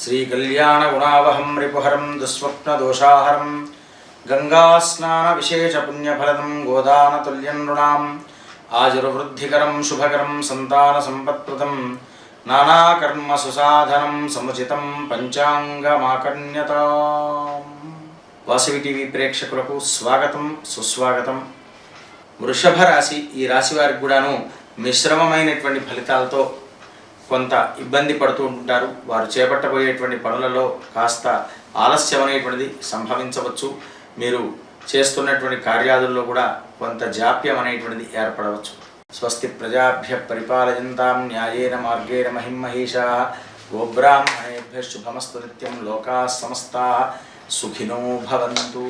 श्रीकल्याणगुणावहं रिपुहरं दुःस्वप्नदोषाहरं गंगास्नानविशेषपुण्यफलदं गोदानतुल्यं नृणाम् आजुर्वृद्धिकरं शुभकरं सन्तानसम्पत्प्रदं नानाकर्मसुसाधनं समुचितं పంచాంగమాకర్ణ్యతాం। వాసవి టీవీ ప్రేక్షకులకు స్వాగతం సుస్వాగతం। వృషభ రాశి ఈ రాశి వారికి కూడాను మిశ్రమమైనటువంటి ఫలితాలతో కొంత ఇబ్బంది పడుతూ ఉంటారు। వారు చేపట్టబోయేటువంటి పనులలో కాస్త ఆలస్యం అనేటువంటిది సంభవించవచ్చు। మీరు చేస్తున్నటువంటి కార్యాదుల్లో కూడా కొంత జాప్యం అనేటువంటిది ఏర్పడవచ్చు। స్వస్తి ప్రజాభ్య పరిపాలయంతాం న్యాయేన మార్గేణ మహిమహేషాః గోబ్రాహ్మణేభ్యః శుభమస్తు నిత్యం లోకాః సమస్తాః సుఖినో భవంతు।